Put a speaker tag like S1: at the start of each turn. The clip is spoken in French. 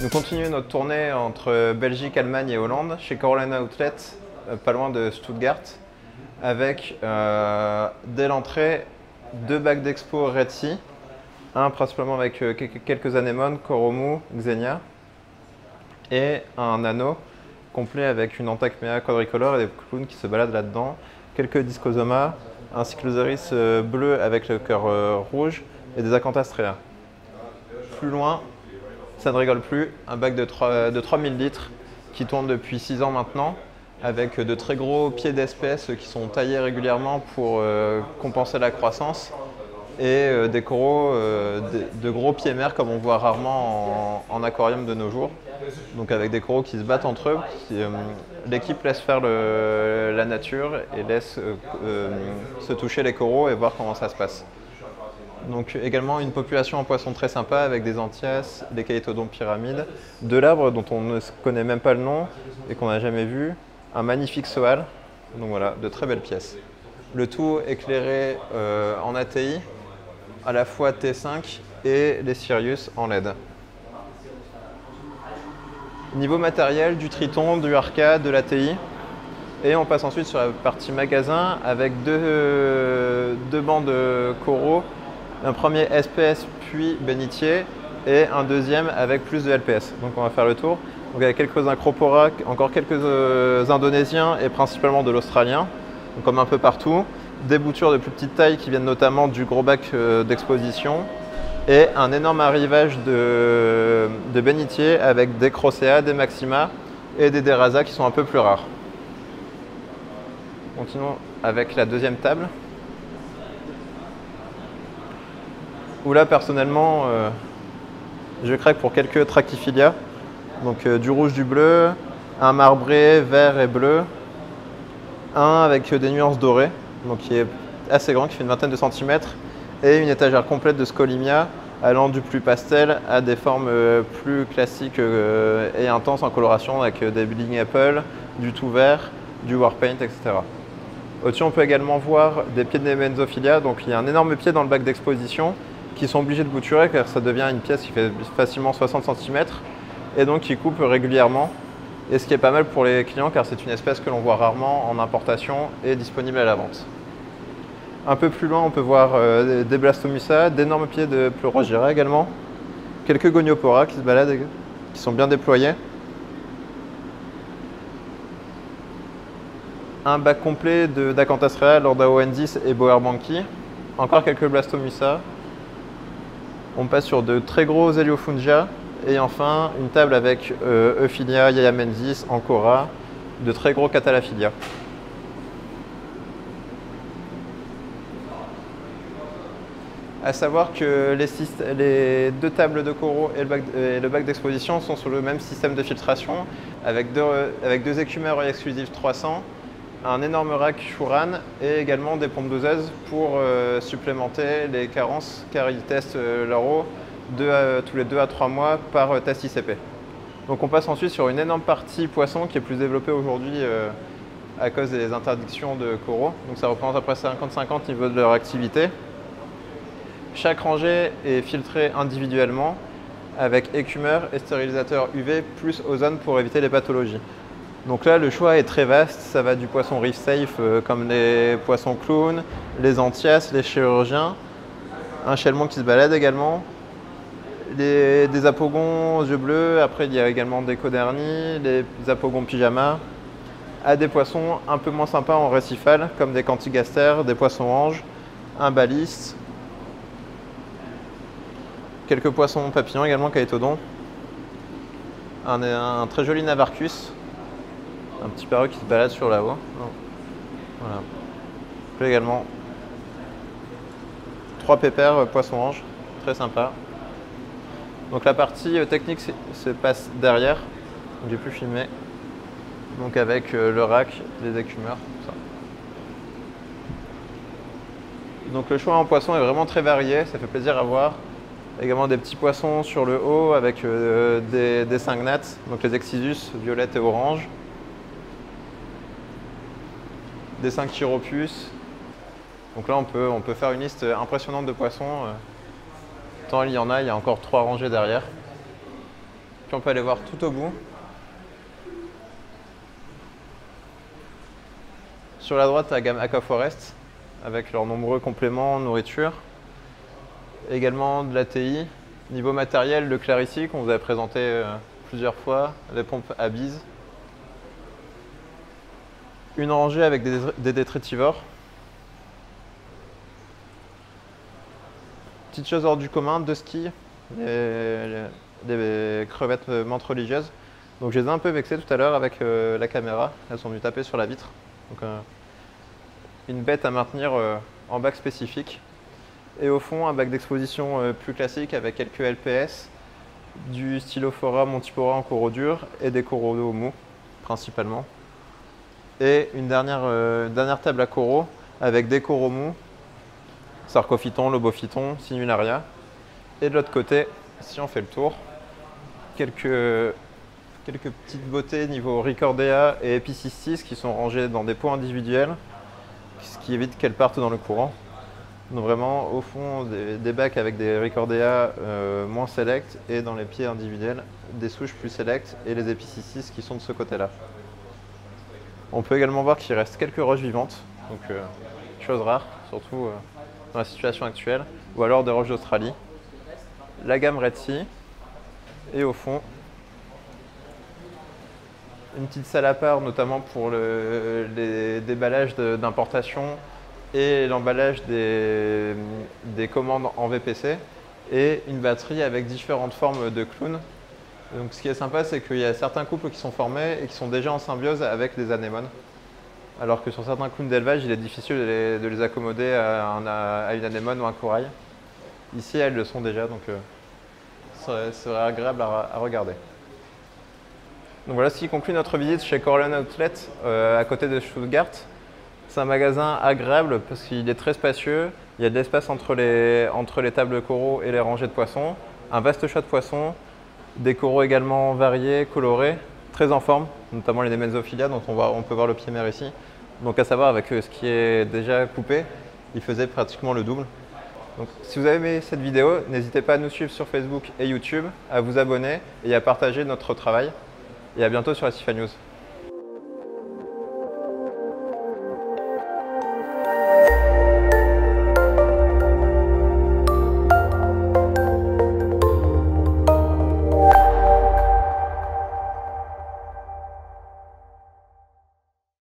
S1: Nous continuons notre tournée entre Belgique, Allemagne et Hollande chez Carolina Outlet, pas loin de Stuttgart, avec dès l'entrée 2 bacs d'expo Red Sea, un principalement avec quelques anémones, Coromu, Xenia, et un anneau complet avec une Antacmea quadricolore et des clowns qui se baladent là-dedans, quelques Discosomas, un Cycloseris bleu avec le cœur rouge et des Acanthastrea. Plus loin, ça ne rigole plus, un bac de 3000 litres qui tourne depuis 6 ans maintenant, avec de très gros pieds d'espèces qui sont taillés régulièrement pour compenser la croissance, et des coraux, de gros pieds mers comme on voit rarement en aquarium de nos jours. Donc avec des coraux qui se battent entre eux, l'équipe laisse faire la nature et laisse se toucher les coraux et voir comment ça se passe. Donc également une population en poissons très sympa avec des anthias, des chaetodons pyramides, de l'arbre dont on ne connaît même pas le nom et qu'on n'a jamais vu, un magnifique soal, donc voilà, de très belles pièces. Le tout éclairé en ATI, à la fois T5 et les Sirius en LED. Niveau matériel, du Triton, du Arca, de l'ATI. Et on passe ensuite sur la partie magasin avec deux bancs de coraux. Un premier SPS puis bénitier et un deuxième avec plus de LPS. Donc on va faire le tour. Donc avec quelques Acropora, encore quelques Indonésiens et principalement de l'Australien, comme un peu partout. Des boutures de plus petite taille qui viennent notamment du gros bac d'exposition. Et un énorme arrivage de bénitier avec des Crocea, des Maxima et des Derasa qui sont un peu plus rares. Continuons avec la deuxième table. Où là, personnellement, je craque pour quelques Trachyphilia. Donc du rouge, du bleu, un marbré, vert et bleu. Un avec des nuances dorées, donc qui est assez grand, qui fait une vingtaine de centimètres. Et une étagère complète de Scolimia, allant du plus pastel à des formes plus classiques et intenses en coloration, avec des Bleeding Apple, du tout vert, du Warpaint, etc. Au-dessus, on peut également voir des pieds de Nemenzophilia. Donc il y a un énorme pied dans le bac d'exposition qui sont obligés de bouturer car ça devient une pièce qui fait facilement 60 cm et donc qui coupe régulièrement. Et ce qui est pas mal pour les clients car c'est une espèce que l'on voit rarement en importation et disponible à la vente. Un peu plus loin, on peut voir des Blastomussa, d'énormes pieds de Pleurogyra également, quelques Goniopora qui se baladent, qui sont bien déployés. Un bac complet d'Acanthastrea, Lorda ON10 et Boerbanki. Encore quelques Blastomussa. On passe sur de très gros Heliofungia. Et enfin, une table avec Euphilia, Yayamensis, Ancora, de très gros Catalaphilia. À savoir que les deux tables de coraux et le bac d'exposition sont sur le même système de filtration avec deux écumeurs exclusifs 300, un énorme rack Shuran et également des pompes doseuses pour supplémenter les carences car ils testent leur eau tous les 2 à 3 mois par test ICP. Donc on passe ensuite sur une énorme partie poisson qui est plus développée aujourd'hui à cause des interdictions de coraux. Donc ça représente à peu près 50-50 niveau de leur activité. Chaque rangée est filtrée individuellement avec écumeur et stérilisateur UV plus ozone pour éviter les pathologies. Donc là, le choix est très vaste. Ça va du poisson reef safe comme les poissons clowns, les anthias, les chirurgiens, un chelmon qui se balade également, des apogons aux yeux bleus. Après, il y a également des codernis, les apogons pyjama, à des poissons un peu moins sympas en récifal comme des cantigastères, des poissons anges, un baliste. Quelques poissons papillons également, chaetodons. Un très joli Navarcus. Un petit perroquet qui se balade sur la haut. Voilà. Puis également 3 pépères poissons anges. Très sympa. Donc la partie technique se passe derrière. J'ai pu filmer. Donc avec le rack, les écumeurs, tout ça. Donc le choix en poisson est vraiment très varié. Ça fait plaisir à voir. Également des petits poissons sur le haut avec des cygnates, donc les Excisus violettes et orange. Des Synchiropus. Donc là on peut faire une liste impressionnante de poissons. Tant il y en a encore 3 rangées derrière. Puis on peut aller voir tout au bout. Sur la droite, la gamme Aquaforest, avec leurs nombreux compléments, nourriture. Également de l'ATI. Niveau matériel, le Clarici, qu'on vous avait présenté plusieurs fois, les pompes à bise. Une rangée avec des détritivores. Petite chose hors du commun, 2 skis, des crevettes menthe religieuses. Donc je les ai un peu vexées tout à l'heure avec la caméra, elles sont venues taper sur la vitre. Donc une bête à maintenir en bac spécifique. Et au fond, un bac d'exposition plus classique avec quelques LPS, du Stylophora Montipora en coraux durs et des coraux mous principalement. Et une dernière table à coraux avec des coraux mous, Sarcophyton, Lobophyton, Sinularia. Et de l'autre côté, si on fait le tour, quelques petites beautés niveau Ricordea et Epicystis qui sont rangées dans des pots individuels, ce qui évite qu'elles partent dans le courant. Donc vraiment au fond des bacs avec des Ricordea moins select et dans les pieds individuels des souches plus select et les Epicystis qui sont de ce côté-là. On peut également voir qu'il reste quelques roches vivantes, donc chose rare, surtout dans la situation actuelle, ou alors des roches d'Australie. La gamme Red Sea et au fond une petite salle à part, notamment pour les déballages d'importation et l'emballage des commandes en VPC et une batterie avec différentes formes de clowns. Donc ce qui est sympa, c'est qu'il y a certains couples qui sont formés et qui sont déjà en symbiose avec des anémones. Alors que sur certains clowns d'élevage, il est difficile de les accommoder à une anémone ou un corail. Ici, elles le sont déjà, donc ce serait agréable à regarder. Donc voilà ce qui conclut notre visite chez Coralline Outlet à côté de Stuttgart. C'est un magasin agréable parce qu'il est très spacieux, il y a de l'espace entre les tables de coraux et les rangées de poissons, un vaste choix de poissons, des coraux également variés, colorés, très en forme, notamment les Nemenzophilia dont on peut voir le pied mère ici. Donc à savoir avec ce qui est déjà coupé, il faisait pratiquement le double. Donc, si vous avez aimé cette vidéo, n'hésitez pas à nous suivre sur Facebook et YouTube, à vous abonner et à partager notre travail. Et à bientôt sur SFA News.